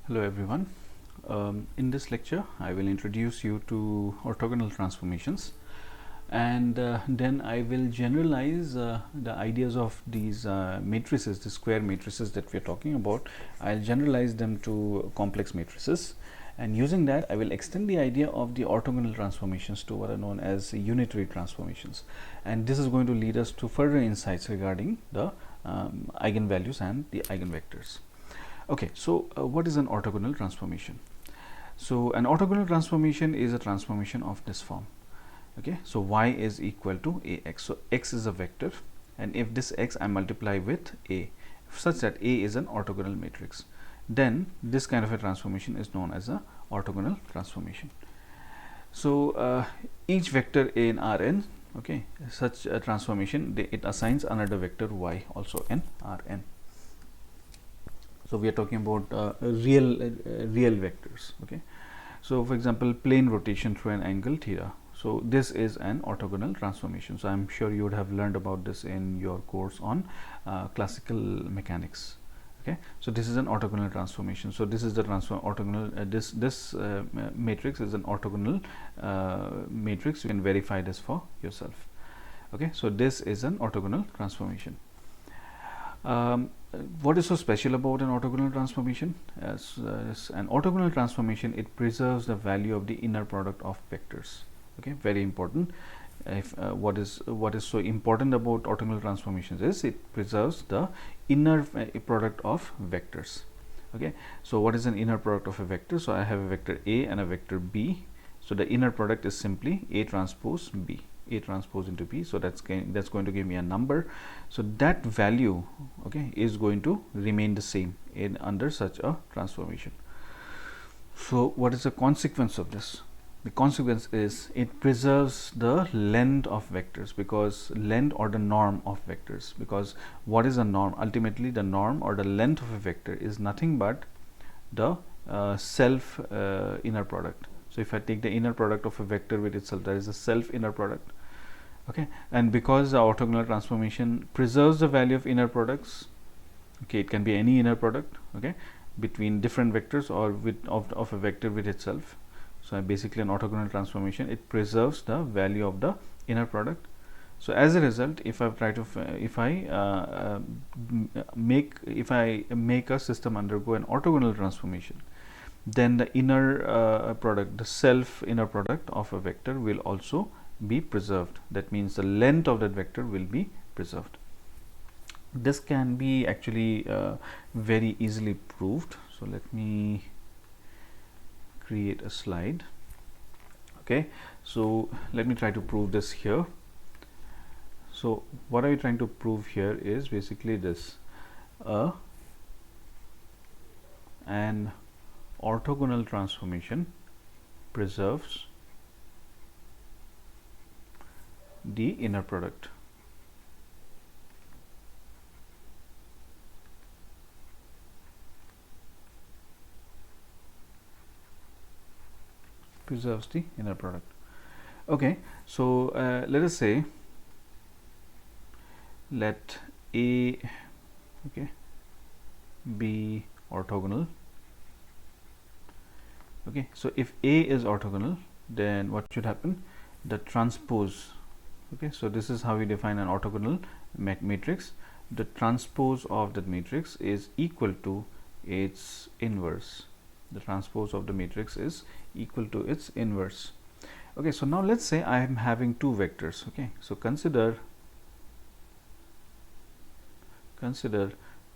Hello everyone. In this lecture I will introduce you to orthogonal transformations, and then I will generalize the ideas of these matrices, the square matrices that we are talking about. I'll generalize them to complex matrices, and using that I will extend the idea of the orthogonal transformations to what are known as unitary transformations, and this is going to lead us to further insights regarding the eigenvalues and the eigenvectors. Okay, so what is an orthogonal transformation? So an orthogonal transformation is a transformation of this form. Okay, so y is equal to ax. So x is a vector, and if this x I multiply with a such that a is an orthogonal matrix, then this kind of a transformation is known as a orthogonal transformation. So each vector in Rn, okay, such a transformation, it assigns another vector y also in Rn. So we are talking about real vectors. Okay, so for example, plane rotation through an angle theta. So this is an orthogonal transformation. So I'm sure you would have learned about this in your course on classical mechanics. Okay, so this is an orthogonal transformation. So this is the orthogonal. This matrix is an orthogonal matrix. You can verify this for yourself. Okay, so this is an orthogonal transformation. What is so special about an orthogonal transformation? As an orthogonal transformation, it preserves the value of the inner product of vectors. Okay, very important. If what is so important about orthogonal transformations is it preserves the inner product of vectors. Okay, so what is an inner product of a vector? So I have a vector A and a vector B. So the inner product is simply A transpose B. A transpose into B, so that's going to give me a number. So that value, okay, is going to remain the same in under such a transformation. So what is the consequence of this? The consequence is it preserves the length of vectors, because length or the norm of vectors, because what is a norm? Ultimately the norm or the length of a vector is nothing but the self inner product. So if I take the inner product of a vector with itself, that is a self inner product. Okay, and because the orthogonal transformation preserves the value of inner products, okay, it can be any inner product, okay, between different vectors or with of a vector with itself. So basically an orthogonal transformation, it preserves the value of the inner product. So as a result, if I try to if I make a system undergo an orthogonal transformation, then the inner product, the self inner product of a vector will also be preserved. That means the length of that vector will be preserved. This can be actually very easily proved. So let me create a slide. Okay, so let me try to prove this here. So what are we trying to prove here is basically this: an orthogonal transformation preserves the inner product. Preserves the inner product. Okay, so let us say let A, okay, be orthogonal. Okay, so if A is orthogonal, then what should happen? The transpose. Okay, so this is how we define an orthogonal matrix. The transpose of that matrix is equal to its inverse. The transpose of the matrix is equal to its inverse. Okay, so now let's say I am having two vectors. Okay, so consider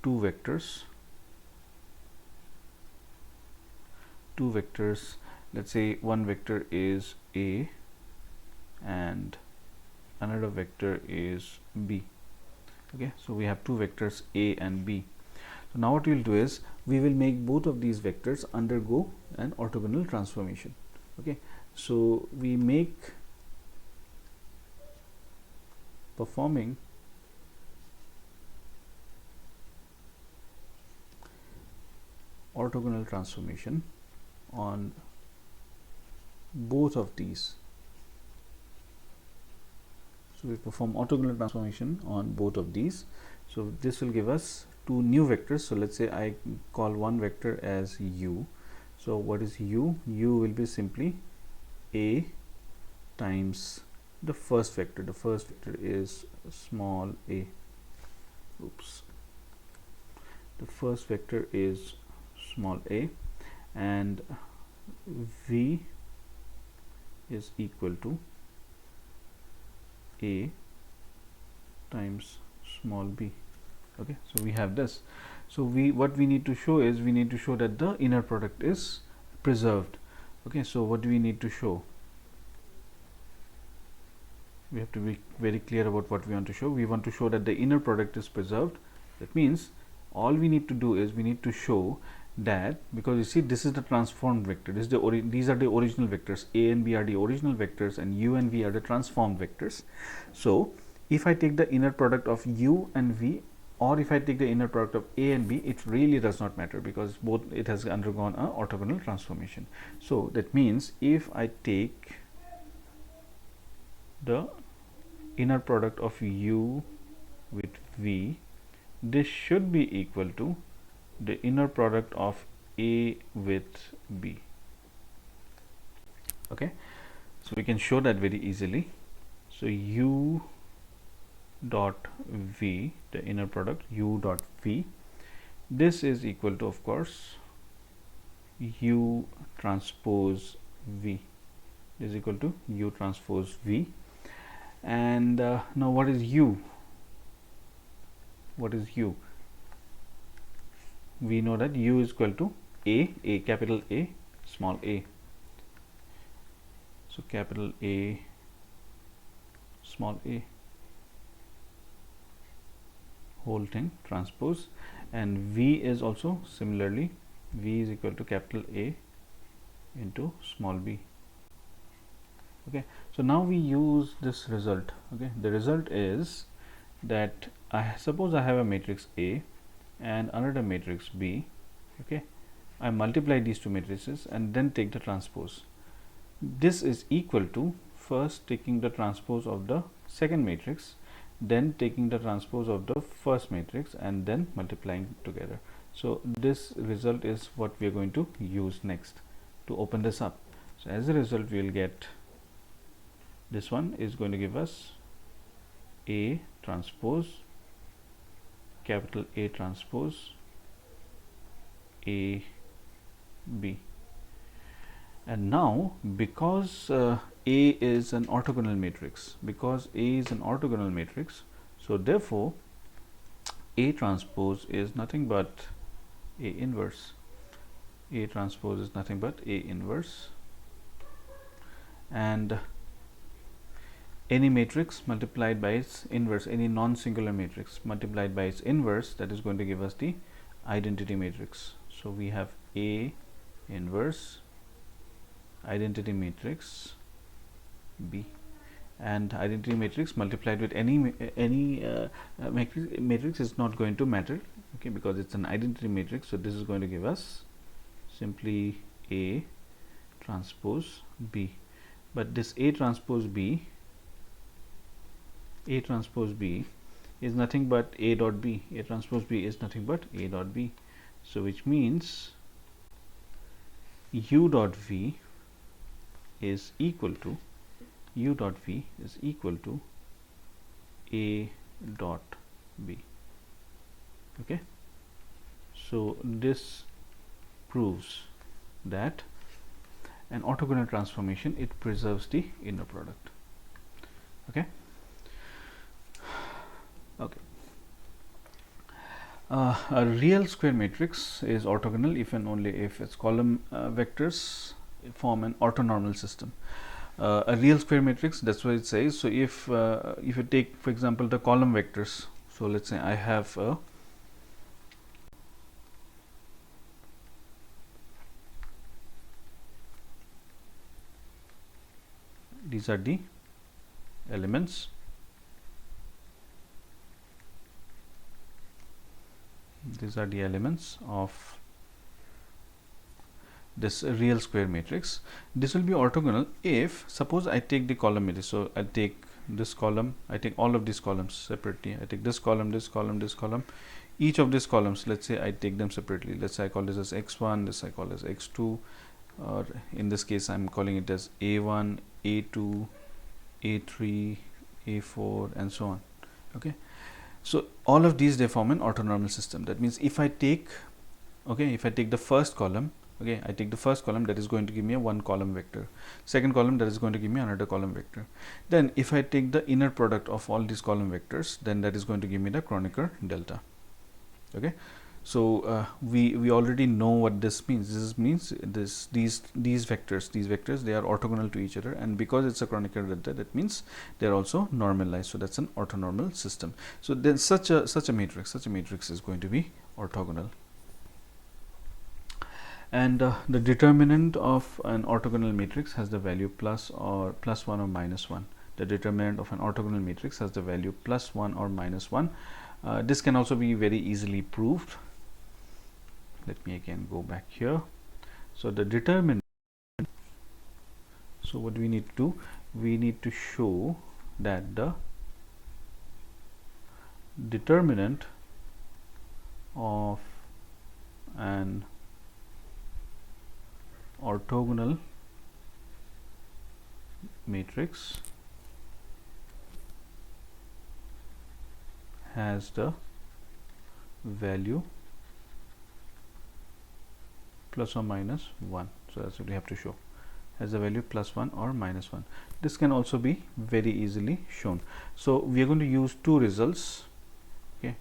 two vectors. Let's say one vector is A and another vector is B. Okay, so we have two vectors A and B. So now what we will do is we will make both of these vectors undergo an orthogonal transformation. Okay, so we make performing orthogonal transformation on both of these. So we perform orthogonal transformation on both of these. So this will give us two new vectors. So let's say I call one vector as u. So what is u? U will be simply a times the first vector. The first vector is small a. Oops. The first vector is small a, and v is equal to a times small b. Okay, so we have this. So what we need to show is, we need to show that the inner product is preserved. Okay, so what do we need to show? We have to be very clear about what we want to show. We want to show that the inner product is preserved. That means all we need to do is, we need to show that, because you see this is the transformed vector, this is these are the original vectors, a and b are the original vectors and u and v are the transformed vectors. So if I take the inner product of u and v, or if I take the inner product of a and b, it really does not matter, because both, it has undergone a orthogonal transformation. So that means if I take the inner product of u with v, this should be equal to the inner product of a with b. Okay, so we can show that very easily. So u dot v, the inner product u dot v, this is equal to, of course, u transpose v, is equal to u transpose v. And now what is u? What is u? We know that u is equal to a capital A, small a. So capital A, small a, whole thing transpose, and v is also similarly, v is equal to capital A into small b. Okay, so now we use this result. Okay, the result is that I suppose I have a matrix A and another matrix B. Okay, I multiply these two matrices and then take the transpose. This is equal to first taking the transpose of the second matrix, then taking the transpose of the first matrix, and then multiplying together. So this result is what we are going to use next to open this up. So as a result, we will get, this one is going to give us A transpose, capital A transpose, A B. And now, because A is an orthogonal matrix, so therefore A transpose is nothing but A inverse. A transpose is nothing but A inverse, and any matrix multiplied by its inverse, any non-singular matrix multiplied by its inverse, that is going to give us the identity matrix. So we have A inverse identity matrix B, and identity matrix multiplied with any matrix is not going to matter, okay, because it's an identity matrix. So this is going to give us simply A transpose B, but this A transpose B is nothing but A dot B. A transpose B is nothing but A dot B. So which means U dot V is equal to A dot B. Okay, so this proves that an orthogonal transformation, it preserves the inner product. Okay. A real square matrix is orthogonal if and only if its column vectors form an orthonormal system. A real square matrix, that's what it says. So if you take, for example, the column vectors, so let's say I have these are the elements, of this real square matrix. This will be orthogonal if, suppose I take the column matrix. So I take this column, I take all of these columns separately. I take this column, this column, this column. each of these columns, let's say I take them separately. Let's say I call this as x1, this I call as x2, or in this case I'm calling it as a1, a2, a3, a4, and so on. Okay, so all of these, they form an orthonormal system. That means if I take, okay, if I take the first column, okay, I take the first column, that is going to give me a one column vector. Second column, that is going to give me another column vector. Then if I take the inner product of all these column vectors, then that is going to give me the Kronecker delta. Okay, so we already know what this means. This means these vectors, they are orthogonal to each other, and because it's a Kronecker delta, that means they are also normalized. So that's an orthonormal system. So then such a matrix is going to be orthogonal. And the determinant of an orthogonal matrix has the value plus 1 or minus 1. The determinant of an orthogonal matrix has the value plus 1 or minus 1. This can also be very easily proved. Let me again go back here. So the determinant, so what we need to do, we need to show that the determinant of an orthogonal matrix has the value plus or minus 1. So that's what we have to show, has the value plus 1 or minus 1. This can also be very easily shown. So we are going to use two results. Okay,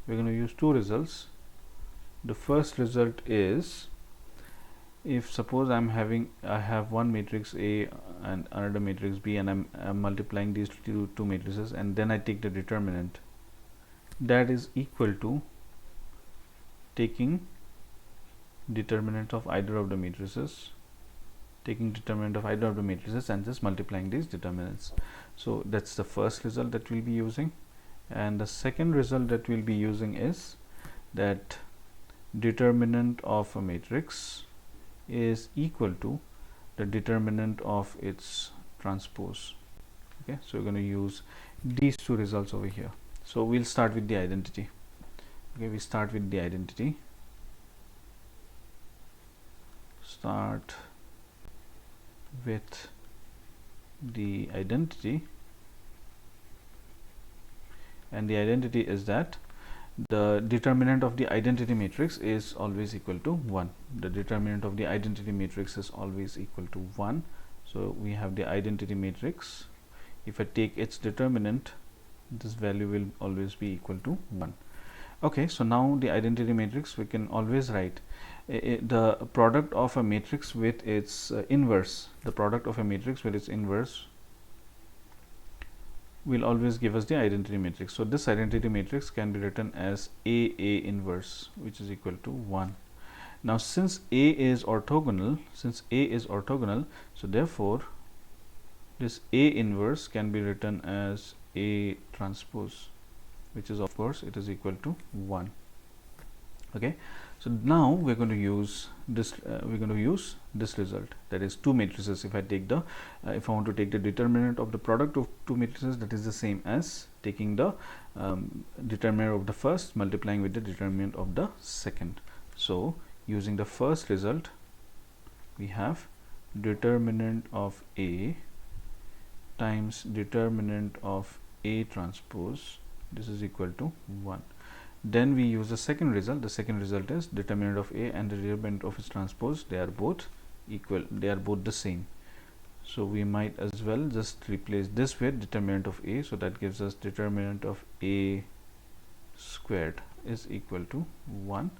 we're going to use two results. The first result is, if suppose I have one matrix A and another matrix B, and I'm multiplying these two matrices, and then I take the determinant, that is equal to taking determinant of either of the matrices, and just multiplying these determinants. So that's the first result that we'll be using. And the second result that we'll be using is that determinant of a matrix is equal to the determinant of its transpose. Okay, so we're going to use these two results over here. So we'll start with the identity. Okay, we start with the identity. And the identity is that the determinant of the identity matrix is always equal to 1. The determinant of the identity matrix is always equal to 1. So we have the identity matrix. If I take its determinant, this value will always be equal to 1. Okay, so now the identity matrix, we can always write the product of a matrix with its inverse. The product of a matrix with its inverse will always give us the identity matrix. So this identity matrix can be written as A inverse, which is equal to 1. Now since A is orthogonal, so therefore this A inverse can be written as A transpose, which is, of course, it is equal to 1. Okay, so now we're going to use this result, that is two matrices. If I take the if I want to take the determinant of the product of two matrices, that is the same as taking the determinant of the first multiplying with the determinant of the second. So using the first result, we have determinant of A times determinant of A transpose, this is equal to 1. Then we use the second result. The second result is determinant of A and the determinant of its transpose, they are both equal, they are both the same. So we might as well just replace this with determinant of A, so that gives us determinant of A squared is equal to 1,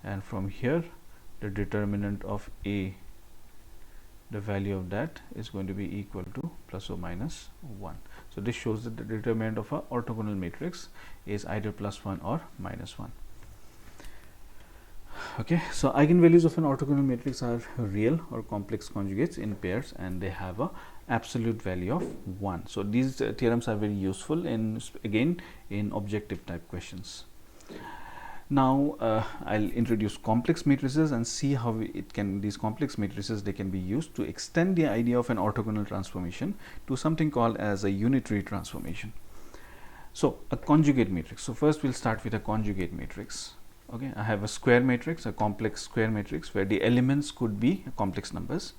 and from here the determinant of A, the value of that is going to be equal to plus or minus 1. So this shows that the determinant of an orthogonal matrix is either plus 1 or minus 1. Okay, so eigenvalues of an orthogonal matrix are real or complex conjugates in pairs, and they have a absolute value of 1. So these theorems are very useful in, again, in objective type questions. Now I'll introduce complex matrices and see how these complex matrices, they can be used to extend the idea of an orthogonal transformation to something called as a unitary transformation. So a conjugate matrix. So first we'll start with a conjugate matrix. Okay, I have a square matrix, a complex square matrix where the elements could be complex numbers.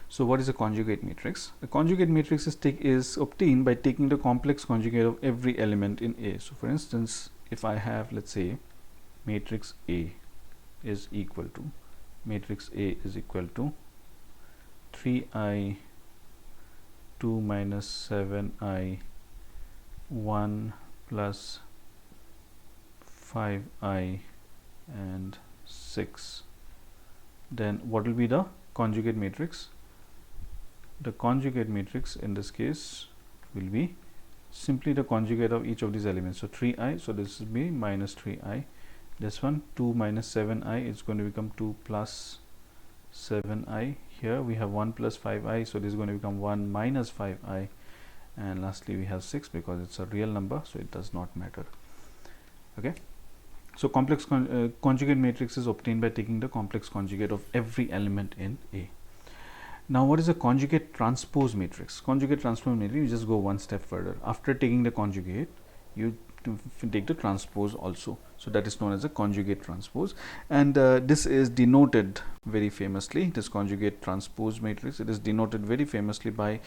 So what is a conjugate matrix? A conjugate matrix is obtained by taking the complex conjugate of every element in A. So for instance, if I have, let's say, matrix A is equal to 3i 2 minus 7i 1 plus 5i and 6, then what will be the conjugate matrix? The conjugate matrix in this case will be simply the conjugate of each of these elements. So 3i, so this will be minus 3i. This one, 2 minus 7i, is going to become 2 plus 7i. Here we have 1 plus 5i, so this is going to become 1 minus 5i. And lastly we have 6 because it's a real number, so it does not matter. Okay. So complex conjugate matrix is obtained by taking the complex conjugate of every element in A. Now what is a conjugate transpose matrix? Conjugate transpose matrix, you just go one step further. After taking the conjugate, you take the transpose also. So that is known as a conjugate transpose, and this is denoted very famously, this conjugate transpose matrix, it is denoted very famously by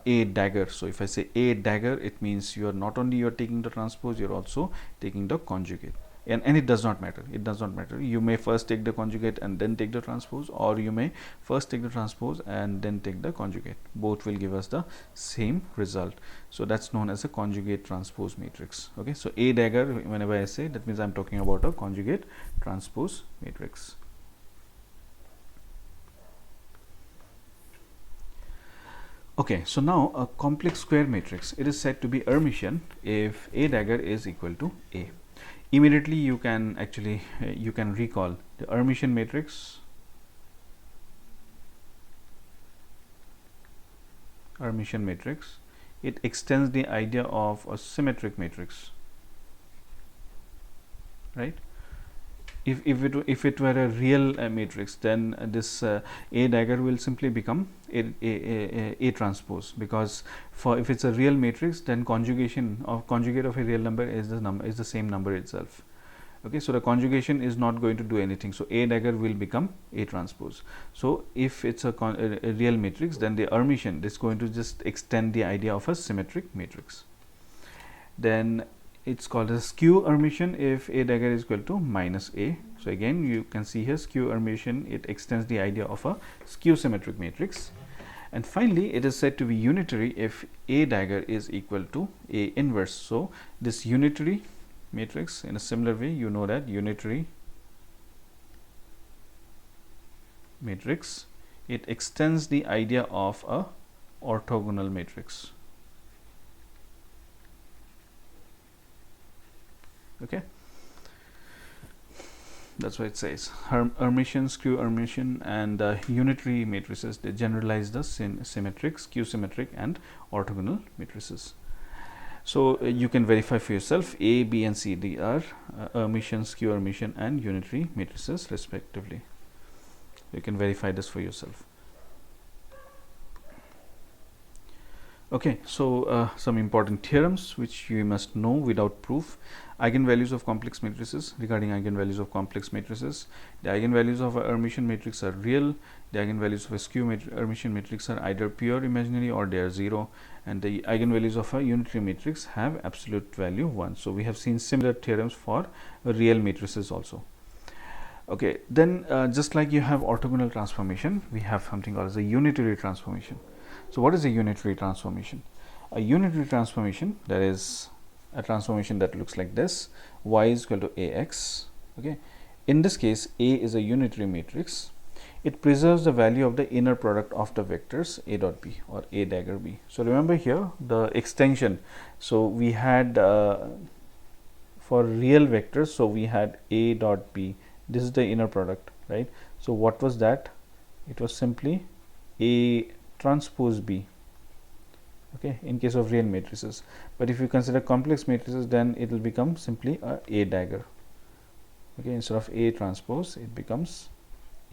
A dagger. So if I say A dagger, it means you are not only you are taking the transpose, you are also taking the conjugate. And it does not matter, you may first take the conjugate and then take the transpose, or you may first take the transpose and then take the conjugate. Both will give us the same result. So that's known as a conjugate transpose matrix. Okay, so A dagger, whenever I say, that means I'm talking about a conjugate transpose matrix. Okay, so now a complex square matrix, it is said to be Hermitian if A dagger is equal to A. Immediately you can actually you can recall the Hermitian matrix. Hermitian matrix, it extends the idea of a symmetric matrix, right? If it were a real matrix, then this A dagger will simply become A transpose, because for if it's a real matrix, then conjugate of a real number is the same number itself. Okay, so the conjugation is not going to do anything. So A dagger will become A transpose. So if it's a real matrix, then the Hermitian is going to just extend the idea of a symmetric matrix. Then it's called a skew Hermitian if A dagger is equal to minus A. So again you can see here skew Hermitian, it extends the idea of a skew symmetric matrix. And finally it is said to be unitary if A dagger is equal to A inverse. So this unitary matrix, in a similar way, you know that unitary matrix, it extends the idea of a orthogonal matrix. Okay, that's what it says. Hermitian, skew Hermitian, and unitary matrices, they generalize the symmetric, skew symmetric, and orthogonal matrices. So you can verify for yourself A, B, and C. They are Hermitian, skew Hermitian, and unitary matrices respectively. You can verify this for yourself. Okay, so some important theorems which you must know without proof. Eigenvalues of complex matrices. Regarding eigenvalues of complex matrices, the eigenvalues of a Hermitian matrix are real. The eigenvalues of a skew Hermitian matrix are either pure imaginary or they are 0, and the eigenvalues of a unitary matrix have absolute value 1. So we have seen similar theorems for real matrices also. Okay, then just like you have orthogonal transformation, we have something called as a unitary transformation. So what is a unitary transformation? A unitary transformation, that is a transformation that looks like this: y is equal to ax. Okay, in this case A is a unitary matrix. It preserves the value of the inner product of the vectors A dot B or A dagger B. So remember here the extension. So we had for real vectors, so we had A dot B. This is the inner product, right? So what was that? It was simply A transpose B. Okay, in case of real matrices. But if you consider complex matrices, then it will become simply a dagger. Okay, instead of A transpose, it becomes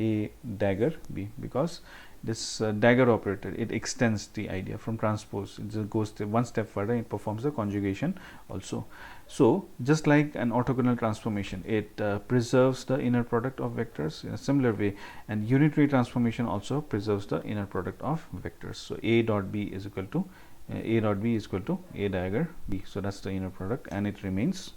A dagger B, because this dagger operator, it extends the idea from transpose. It just goes one step further. It performs the conjugation also. So just like an orthogonal transformation, it preserves the inner product of vectors in a similar way, and unitary transformation also preserves the inner product of vectors. So A dot B is equal to A dot B is equal to A dagger B. So that's the inner product, and it remains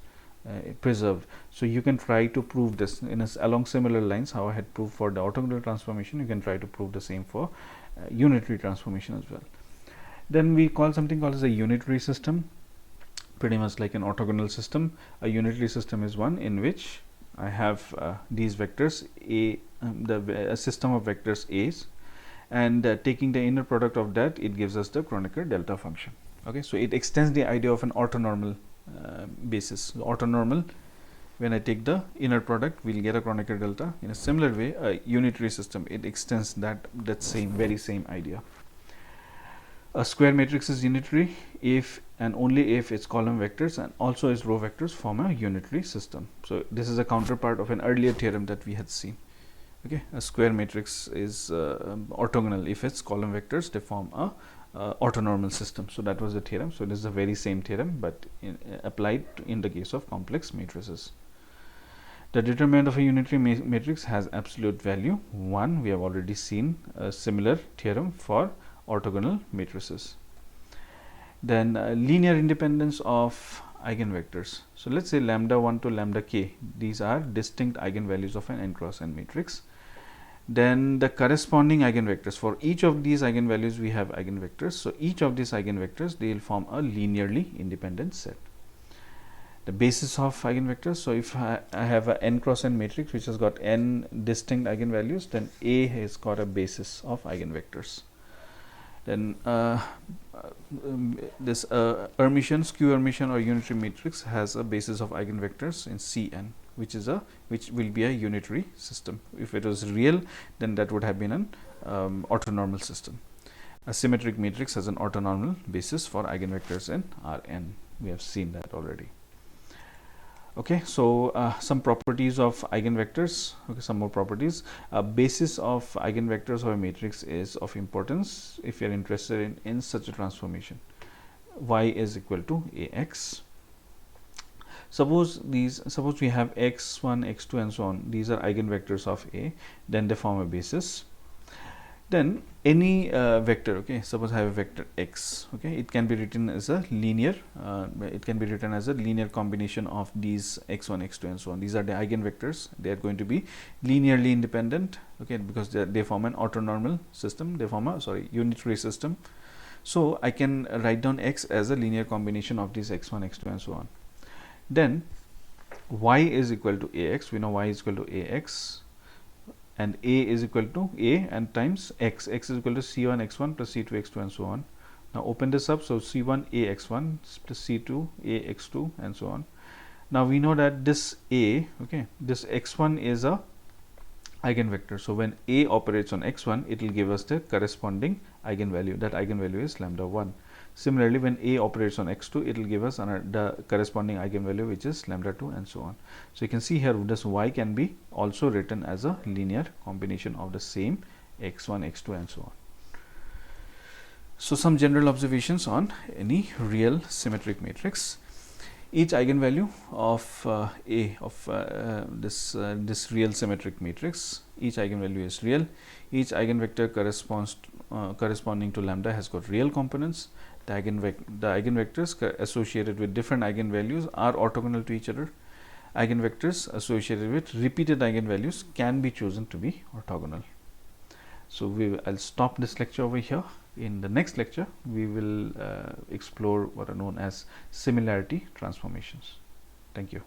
preserved. So you can try to prove this along similar lines how I had proved for the orthogonal transformation. You can try to prove the same for unitary transformation as well. Then we call something called as a unitary system, pretty much like an orthogonal system. A unitary system is one in which I have these vectors A, a system of vectors A's, and taking the inner product of that, it gives us the Kronecker delta function. Okay, so it extends the idea of an orthonormal basis. The orthonormal, when I take the inner product, we'll get a Kronecker delta. In a similar way, a unitary system, it extends that very same idea. A square matrix is unitary if and only if its column vectors and also its row vectors form a unitary system. So this is a counterpart of an earlier theorem that we had seen. Okay, a square matrix is orthogonal if its column vectors they form a orthonormal system. So that was the theorem. So this is the very same theorem, but applied in the case of complex matrices. The determinant of a unitary matrix has absolute value 1. We have already seen a similar theorem for orthogonal matrices. Then linear independence of eigenvectors. So let's say lambda 1 to lambda k, these are distinct eigenvalues of an n cross n matrix. Then the corresponding eigenvectors, for each of these eigenvalues we have eigenvectors. So each of these eigenvectors, they will form a linearly independent set. The basis of eigenvectors, so if I have a n cross n matrix which has got n distinct eigenvalues, then A has got a basis of eigenvectors. Then this Hermitian, skew Hermitian or unitary matrix has a basis of eigenvectors in Cn, which will be a unitary system. If it was real, then that would have been an orthonormal system. A symmetric matrix has an orthonormal basis for eigenvectors in Rn. We have seen that already. Okay, so some properties of eigenvectors. Okay, some more properties. Basis of eigenvectors of a matrix is of importance if you are interested in such a transformation. Y is equal to Ax. Suppose we have x1, x2 and so on. These are eigenvectors of A. Then they form a basis. Then any vector, okay, suppose I have a vector x, okay, it can be written as a linear combination of these x1, x2 and so on. These are the eigenvectors. They are going to be linearly independent, okay, because they form an orthonormal system. They form a unitary system. So I can write down x as a linear combination of these x1, x2 and so on. Then y is equal to Ax. We know y is equal to Ax, and A is equal to A and times x. X is equal to C1 x1 plus C2 x2 and so on. Now open this up. So C1 A x1 plus C2 A x2 and so on. Now we know that this A, okay, this x1 is a eigenvector. So when A operates on x1, it will give us the corresponding eigenvalue. That eigenvalue is lambda 1. Similarly, when A operates on x2, it will give us the corresponding eigenvalue, which is lambda 2 and so on. So you can see here this y can be also written as a linear combination of the same x1, x2 and so on. So some general observations on any real symmetric matrix. Each eigenvalue of A of this real symmetric matrix, each eigenvalue is real. Each eigenvector corresponding to lambda has got real components. The eigenvectors associated with different eigenvalues are orthogonal to each other. Eigenvectors associated with repeated eigenvalues can be chosen to be orthogonal. So I'll stop this lecture over here. In the next lecture, we will explore what are known as similarity transformations. Thank you.